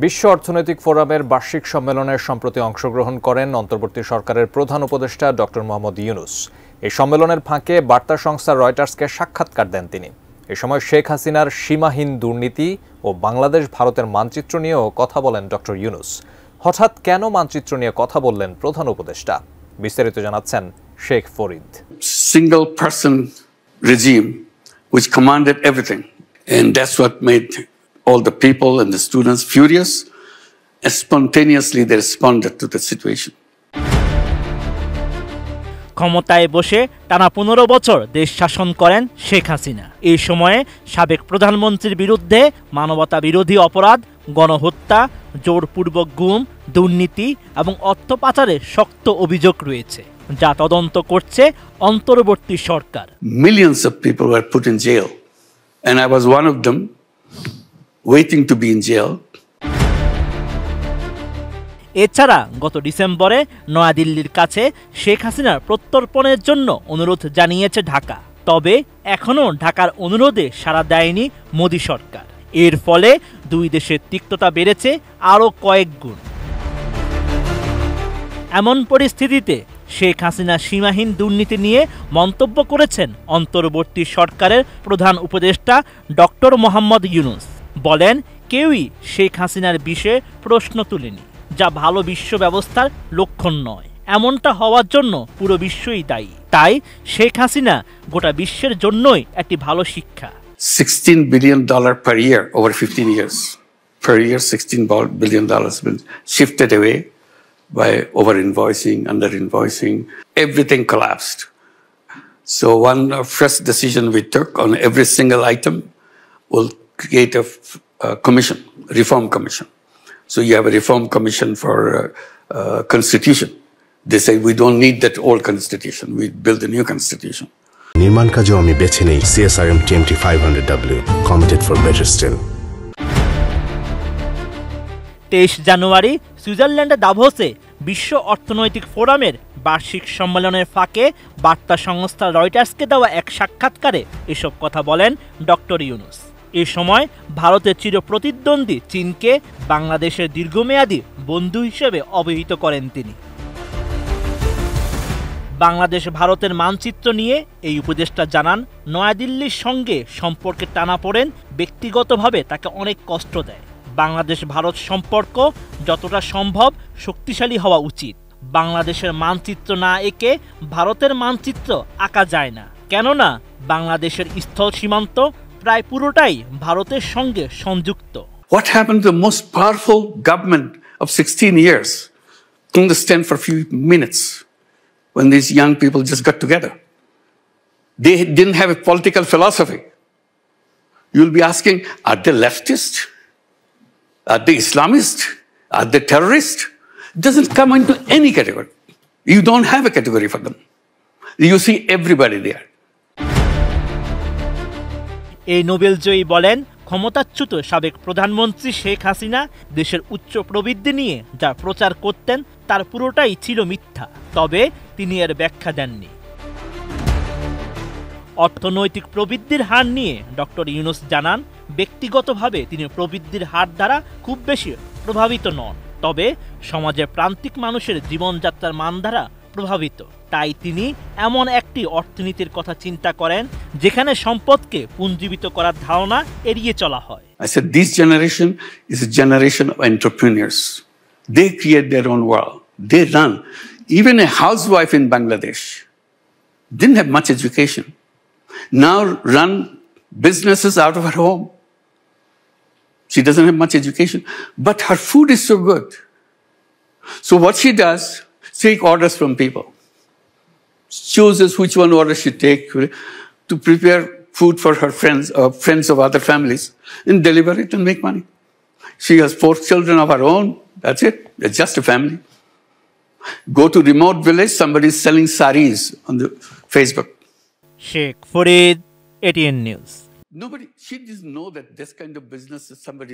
বিশ্ব অর্থনৈতিক ফোরামের বার্ষিক সম্মেলনের সম্প্রতি অংশগ্রহণ করেন অন্তর্বর্তী সরকারের প্রধান উপদেষ্টা ডক্টর মোহাম্মদ ইউনূস। এই সম্মেলনের ফাঁকে বার্তা সংস্থা রয়টার্সকে সাক্ষাৎকার দেন তিনি। এ সময় শেখ হাসিনার সীমাহীন দুর্নীতি ও বাংলাদেশ ভারতের মানচিত্র নিয়েও কথা বলেন ডক্টর ইউনূস। হঠাৎ কেন মানচিত্র নিয়ে কথা বললেন প্রধান উপদেষ্টা, বিস্তারিত জানাচ্ছেন Sheikh Farid. Single person regime which commanded everything, and that's what made all the people and the students furious, and spontaneously they responded to the situation. ক্ষমতায় বসে টানা 15 বছর দেশ শাসন করেন শেখ হাসিনা। এই সময়ে সাবেক প্রধানমন্ত্রীর বিরুদ্ধে মানবতা বিরোধী অপরাধ, গণহত্যা, জোরপূর্বক গুম, দুর্নীতি এবং অর্থ পাচারের শক্ত অভিযোগ রয়েছে, যা তদন্ত করছে অন্তর্বর্তী সরকার। Millions of people were put in jail, and I was one of them, waiting to be in jail. এছাড়া গত ডিসেম্বরে নয়াদিল্লির কাছে শেখ হাসিনার প্রত্যর্পণের জন্য অনুরোধ জানিয়েছে ঢাকা। তবে এখনও ঢাকার অনুরোধে সাড়া দেয়নি মোদি সরকার। এর ফলে দুই দেশের তিক্ততা বেড়েছে আরও কয়েক গুণ। এমন পরিস্থিতিতে শেখ হাসিনা সীমাহীন দুর্নীতি নিয়ে মন্তব্য করেছেন অন্তর্বর্তী সরকারের প্রধান উপদেষ্টা ডক্টর মোহাম্মদ ইউনূস। বলেন, কেউই শেখ হাসিনার বিষয়ে প্রশ্ন তুলেনি, যা ভালো বিশ্ব ব্যবস্থার লক্ষণ নয়। এমনটা হওয়ার জন্য পুরো বিশ্বই দায়ী। তাই শেখ হাসিনা গোটা বিশ্বের জন্যই একটি ভালো শিক্ষা। $16 billion per year over 15 years. Per year, $16 billion has been shifted away by over-invoicing, under-invoicing. Everything collapsed. So one fresh decision we took on every single item will create a commission, reform commission. So you have a reform commission for constitution. They say we don't need that old constitution. We build a new constitution. নির্মাণ কাজেও আমি বেছে নেই CSRM TMT 500W, committed for better still. 23 জানুয়ারি সুইজারল্যান্ডের দাভোসে বিশ্ব অর্থনৈতিক ফোরামের বার্ষিক সম্মেলনের ফাঁকে বার্তা সংস্থা রয়টার্সকে দেওয়া এক সাক্ষাৎকারে এসব কথা বলেন ডক্টর ইউনূস। এ সময় ভারতের চিরপ্রতিদ্বন্দ্বী চীনকে বাংলাদেশের দীর্ঘমেয়াদী বন্ধু হিসেবে অভিহিত করেন তিনি। বাংলাদেশ ভারতের মানচিত্র নিয়ে এই উপদেষ্টা জানান, নয়াদিল্লির সঙ্গে সম্পর্কে টানাপোড়েন ব্যক্তিগতভাবে তাকে অনেক কষ্ট দেয়। বাংলাদেশ ভারত সম্পর্ক যতটা সম্ভব শক্তিশালী হওয়া উচিত। বাংলাদেশের মানচিত্র না এঁকে ভারতের মানচিত্র আঁকা যায় না, কেননা বাংলাদেশের স্থল সীমান্ত প্রায় পুরোটাই ভারতের সঙ্গে সংযুক্ত। What happened to the most powerful government of 16 years? Couldn't stand for a few minutes when these young people just got together. They didn't have a political philosophy. You'll be asking, are they leftist? Are they Islamist? Are they terrorist? It doesn't come into any category. You don't have a category for them. You see everybody there. এই নোবেলজয়ী বলেন, ক্ষমতাচ্যুত সাবেক প্রধানমন্ত্রী শেখ হাসিনা দেশের উচ্চ প্রবৃদ্ধি নিয়ে যা প্রচার করতেন তার পুরোটাই ছিল মিথ্যা। তবে তিনি এর ব্যাখ্যা দেননি। অর্থনৈতিক প্রবৃদ্ধির হার নিয়ে ডক্টর ইউনূস জানান, ব্যক্তিগতভাবে তিনি প্রবৃদ্ধির হার দ্বারা খুব বেশি প্রভাবিত নন, তবে সমাজের প্রান্তিক মানুষের জীবনযাত্রার মান দ্বারা প্রভাবিত। তাই তিনি এমন একটি অর্থনীতির কথা চিন্তা করেন যেখানে সম্পদকে পুঞ্জীবিত করার ধারণা এড়িয়ে চলা হয়। I said this generation is a generation of entrepreneurs. They create their own world. They run. Even a housewife in Bangladesh didn't have much education. Now run businesses out of her home. She doesn't have much education, but her food is so good. So what she does, take orders from people. Chooses which one order she take to prepare food for her friends or friends of other families and deliver it and make money. She has 4 children of her own. That's it. It's just a family. Go to remote village, somebody is selling saris on the Facebook. Sheikh Farid, ATN News. She doesn't know that this kind of business is somebody